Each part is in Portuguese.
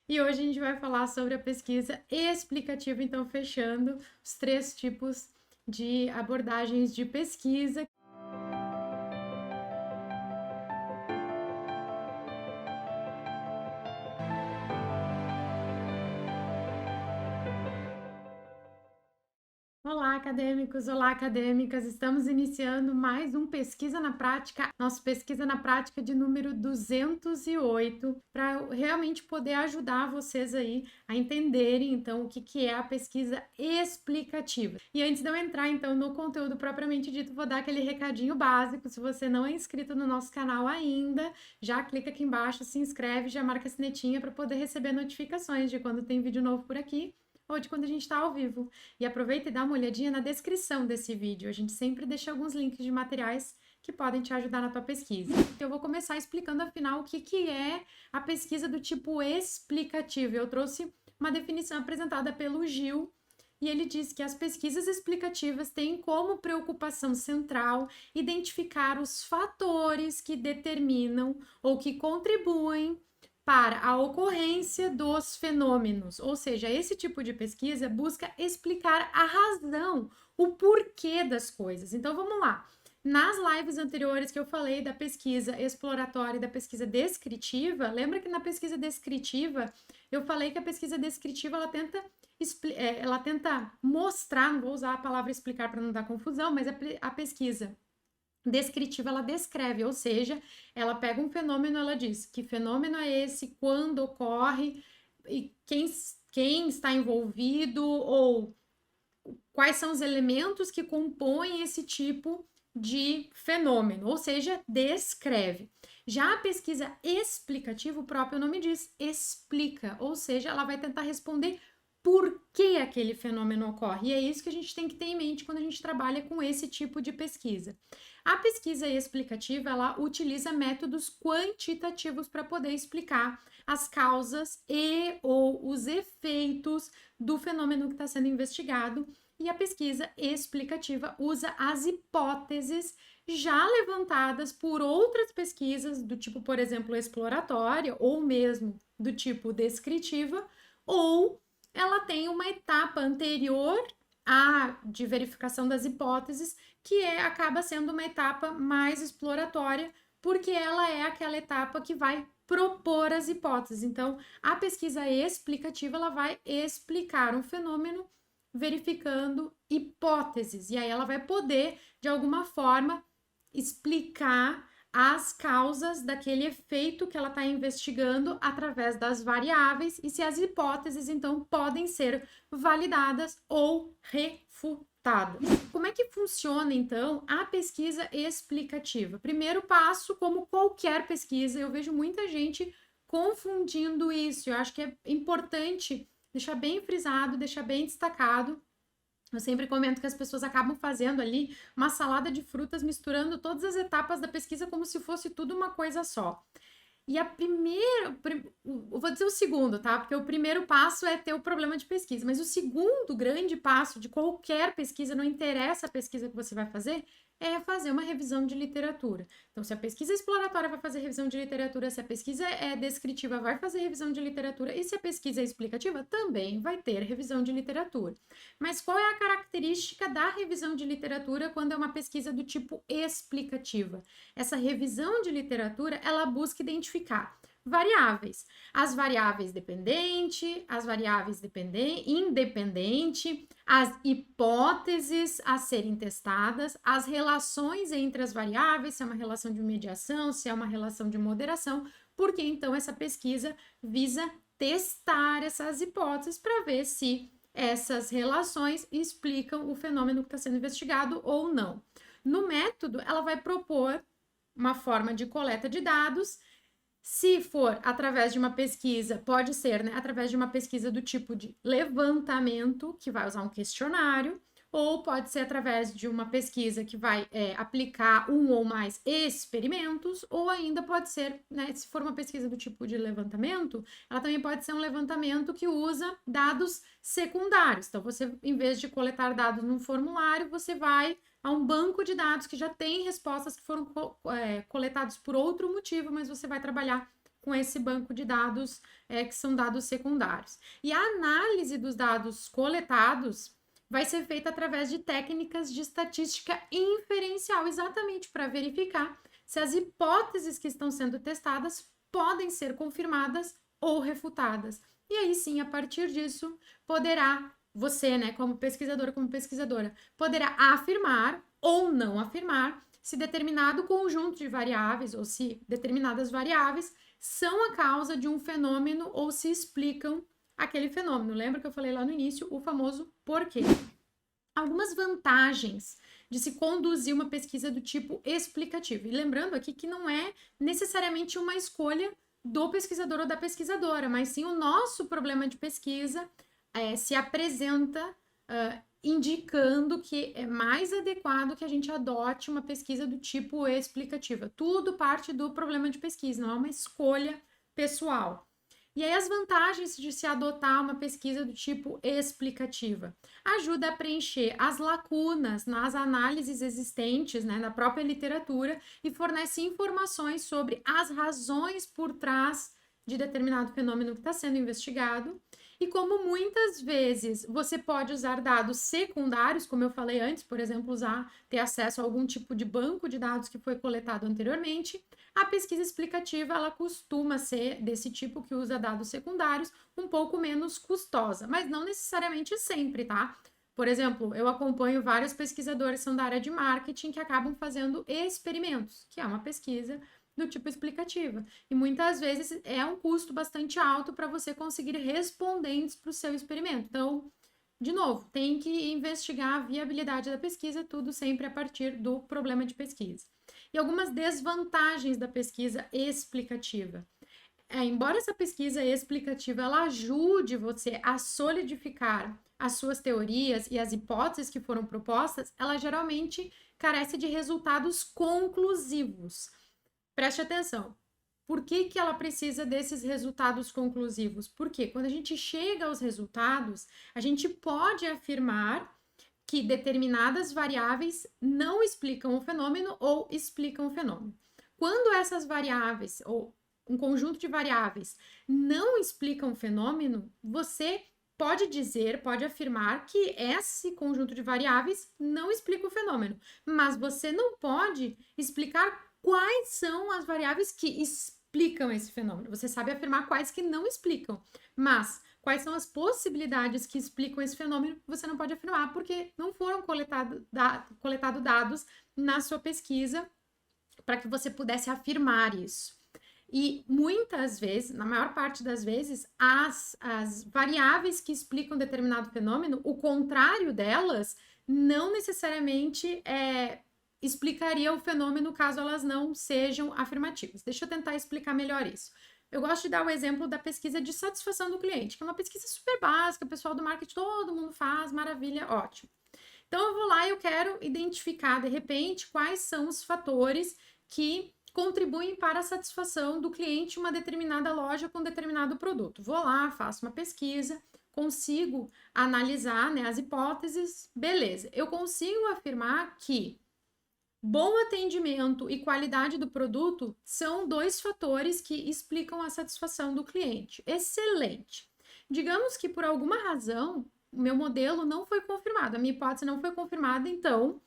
E hoje a gente vai falar sobre a pesquisa explicativa, então fechando os 3 tipos de abordagens de pesquisa. Olá, acadêmicos! Olá, acadêmicas! Estamos iniciando mais um Pesquisa na Prática, nosso Pesquisa na Prática de número 208, para realmente poder ajudar vocês aí a entenderem, então, o que é a pesquisa explicativa. E antes de eu entrar, então, no conteúdo propriamente dito, vou dar aquele recadinho básico. Se você não é inscrito no nosso canal ainda, já clica aqui embaixo, se inscreve, já marca a sinetinha para poder receber notificações de quando tem vídeo novo por aqui ou de quando a gente está ao vivo. E aproveita e dá uma olhadinha na descrição desse vídeo. A gente sempre deixa alguns links de materiais que podem te ajudar na tua pesquisa. Eu vou começar explicando, afinal, o que é a pesquisa do tipo explicativo. Eu trouxe uma definição apresentada pelo Gil, e ele diz que as pesquisas explicativas têm como preocupação central identificar os fatores que determinam ou que contribuem para a ocorrência dos fenômenos, ou seja, esse tipo de pesquisa busca explicar a razão, o porquê das coisas. Então vamos lá. Nas lives anteriores que eu falei da pesquisa exploratória e da pesquisa descritiva, lembra que na pesquisa descritiva eu falei que a pesquisa descritiva ela tenta mostrar, não vou usar a palavra explicar para não dar confusão, mas a pesquisa descritiva, ela descreve, ou seja, ela pega um fenômeno, ela diz que fenômeno é esse, quando ocorre, e quem está envolvido, ou quais são os elementos que compõem esse tipo de fenômeno, ou seja, descreve. Já a pesquisa explicativa, o próprio nome diz, explica, ou seja, ela vai tentar responder por que aquele fenômeno ocorre. E é isso que a gente tem que ter em mente quando a gente trabalha com esse tipo de pesquisa. A pesquisa explicativa, ela utiliza métodos quantitativos para poder explicar as causas e ou os efeitos do fenômeno que está sendo investigado. E a pesquisa explicativa usa as hipóteses já levantadas por outras pesquisas do tipo, por exemplo, exploratória ou mesmo do tipo descritiva, ou ela tem uma etapa anterior à de verificação das hipóteses, que acaba sendo uma etapa mais exploratória, porque ela é aquela etapa que vai propor as hipóteses. Então, a pesquisa explicativa, ela vai explicar um fenômeno verificando hipóteses, e aí ela vai poder, de alguma forma, explicar as causas daquele efeito que ela está investigando através das variáveis e se as hipóteses, então, podem ser validadas ou refutadas. Como é que funciona, então, a pesquisa explicativa? Primeiro passo, como qualquer pesquisa, eu vejo muita gente confundindo isso. Eu acho que é importante deixar bem frisado, deixar bem destacado. Eu sempre comento que as pessoas acabam fazendo ali uma salada de frutas, misturando todas as etapas da pesquisa como se fosse tudo uma coisa só. E a primeira, vou dizer o segundo, tá? Porque o primeiro passo é ter o problema de pesquisa, mas o segundo grande passo de qualquer pesquisa, não interessa a pesquisa que você vai fazer, é fazer uma revisão de literatura. Então, se a pesquisa exploratória vai fazer revisão de literatura, se a pesquisa é descritiva, vai fazer revisão de literatura, e se a pesquisa é explicativa, também vai ter revisão de literatura. Mas qual é a característica da revisão de literatura quando é uma pesquisa do tipo explicativa? Essa revisão de literatura, ela busca identificar variáveis. As variáveis dependente, as variáveis independente, as hipóteses a serem testadas, as relações entre as variáveis, se é uma relação de mediação, se é uma relação de moderação, porque então essa pesquisa visa testar essas hipóteses para ver se essas relações explicam o fenômeno que está sendo investigado ou não. No método, ela vai propor uma forma de coleta de dados. Se for através de uma pesquisa, pode ser, né, através de uma pesquisa do tipo de levantamento, que vai usar um questionário, ou pode ser através de uma pesquisa que vai aplicar um ou mais experimentos, ou ainda pode ser, né, se for uma pesquisa do tipo de levantamento, ela também pode ser um levantamento que usa dados secundários. Então, você, em vez de coletar dados num formulário, você vai a um banco de dados que já tem respostas que foram coletadas por outro motivo, mas você vai trabalhar com esse banco de dados que são dados secundários. E a análise dos dados coletados vai ser feita através de técnicas de estatística inferencial, exatamente para verificar se as hipóteses que estão sendo testadas podem ser confirmadas ou refutadas. E aí sim, a partir disso, poderá, você, né, como pesquisador, como pesquisadora, poderá afirmar ou não afirmar se determinado conjunto de variáveis ou se determinadas variáveis são a causa de um fenômeno ou se explicam aquele fenômeno. Lembra que eu falei lá no início o famoso porquê? Algumas vantagens de se conduzir uma pesquisa do tipo explicativo. E lembrando aqui que não é necessariamente uma escolha do pesquisador ou da pesquisadora, mas sim o nosso problema de pesquisa se apresenta indicando que é mais adequado que a gente adote uma pesquisa do tipo explicativa. Tudo parte do problema de pesquisa, não é uma escolha pessoal. E aí as vantagens de se adotar uma pesquisa do tipo explicativa. Ajuda a preencher as lacunas nas análises existentes, né, na própria literatura e fornece informações sobre as razões por trás de determinado fenômeno que está sendo investigado. E como muitas vezes você pode usar dados secundários, como eu falei antes, por exemplo, ter acesso a algum tipo de banco de dados que foi coletado anteriormente, a pesquisa explicativa, ela costuma ser desse tipo que usa dados secundários, um pouco menos custosa, mas não necessariamente sempre, tá? Por exemplo, eu acompanho vários pesquisadores que são da área de marketing que acabam fazendo experimentos, que é uma pesquisa do tipo explicativa. E muitas vezes é um custo bastante alto para você conseguir respondentes para o seu experimento. Então, de novo, tem que investigar a viabilidade da pesquisa, tudo sempre a partir do problema de pesquisa. E algumas desvantagens da pesquisa explicativa. Embora essa pesquisa explicativa ela ajude você a solidificar as suas teorias e as hipóteses que foram propostas, ela geralmente carece de resultados conclusivos. Preste atenção. Por que ela precisa desses resultados conclusivos? Porque quando a gente chega aos resultados, a gente pode afirmar que determinadas variáveis não explicam o fenômeno ou explicam o fenômeno. Quando essas variáveis, ou um conjunto de variáveis, não explicam o fenômeno, você pode dizer, pode afirmar que esse conjunto de variáveis não explica o fenômeno, mas você não pode explicar quais são as variáveis que explicam esse fenômeno. Você sabe afirmar quais que não explicam, mas quais são as possibilidades que explicam esse fenômeno, você não pode afirmar, porque não foram coletados dados na sua pesquisa para que você pudesse afirmar isso. E muitas vezes, na maior parte das vezes, as variáveis que explicam determinado fenômeno, o contrário delas, não necessariamente explicaria o fenômeno caso elas não sejam afirmativas. Deixa eu tentar explicar melhor isso. Eu gosto de dar o exemplo da pesquisa de satisfação do cliente, que é uma pesquisa super básica, o pessoal do marketing, todo mundo faz, maravilha, ótimo. Então, eu vou lá e eu quero identificar, de repente, quais são os fatores que contribuem para a satisfação do cliente em uma determinada loja com determinado produto. Vou lá, faço uma pesquisa, consigo analisar, né, as hipóteses, beleza. Eu consigo afirmar que bom atendimento e qualidade do produto são dois fatores que explicam a satisfação do cliente. Excelente. Digamos que por alguma razão o meu modelo não foi confirmado, a minha hipótese não foi confirmada, então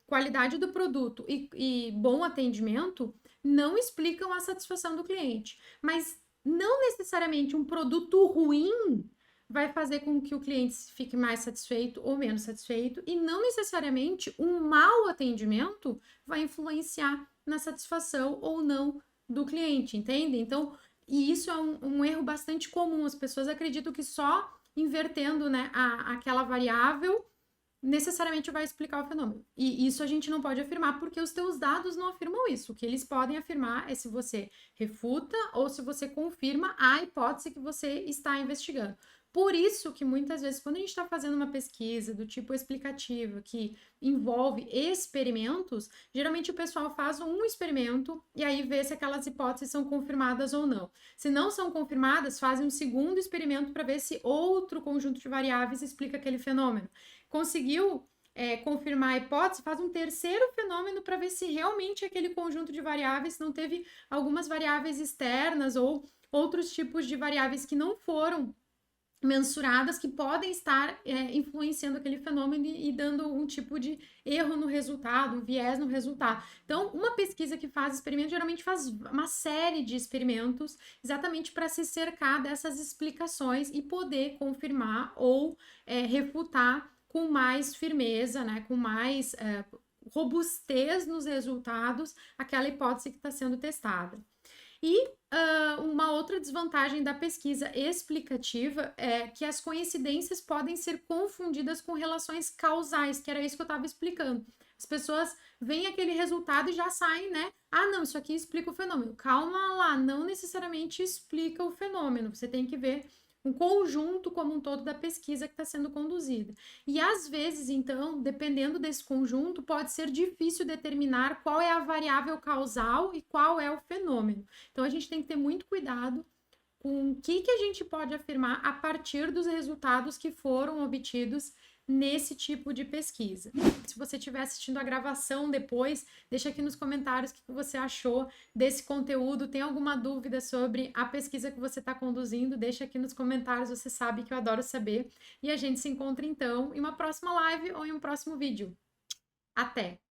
qualidade do produto e bom atendimento não explicam a satisfação do cliente. Mas não necessariamente um produto ruim vai fazer com que o cliente fique mais satisfeito ou menos satisfeito, e não necessariamente um mau atendimento vai influenciar na satisfação ou não do cliente, entende? Então, e isso é um erro bastante comum, as pessoas acreditam que só invertendo, né, aquela variável necessariamente vai explicar o fenômeno. E isso a gente não pode afirmar porque os teus dados não afirmam isso. O que eles podem afirmar é se você refuta ou se você confirma a hipótese que você está investigando. Por isso que muitas vezes, quando a gente está fazendo uma pesquisa do tipo explicativa, que envolve experimentos, geralmente o pessoal faz um experimento e aí vê se aquelas hipóteses são confirmadas ou não. Se não são confirmadas, fazem um segundo experimento para ver se outro conjunto de variáveis explica aquele fenômeno. Conseguiu confirmar a hipótese, faz um terceiro fenômeno para ver se realmente aquele conjunto de variáveis não teve algumas variáveis externas ou outros tipos de variáveis que não foram mensuradas que podem estar influenciando aquele fenômeno e dando um tipo de erro no resultado, um viés no resultado. Então, uma pesquisa que faz experimento geralmente faz uma série de experimentos exatamente para se cercar dessas explicações e poder confirmar ou refutar com mais firmeza, né, com mais robustez nos resultados, aquela hipótese que está sendo testada. E uma outra desvantagem da pesquisa explicativa é que as coincidências podem ser confundidas com relações causais, que era isso que eu estava explicando. As pessoas veem aquele resultado e já saem, né? Ah, não, isso aqui explica o fenômeno. Calma lá, não necessariamente explica o fenômeno. Você tem que ver um conjunto como um todo da pesquisa que está sendo conduzida. E às vezes, então, dependendo desse conjunto, pode ser difícil determinar qual é a variável causal e qual é o fenômeno. Então, a gente tem que ter muito cuidado com o que a gente pode afirmar a partir dos resultados que foram obtidos nesse tipo de pesquisa. Se você estiver assistindo a gravação depois, deixa aqui nos comentários o que você achou desse conteúdo. Tem alguma dúvida sobre a pesquisa que você está conduzindo? Deixa aqui nos comentários, você sabe que eu adoro saber. E a gente se encontra então em uma próxima live ou em um próximo vídeo. Até!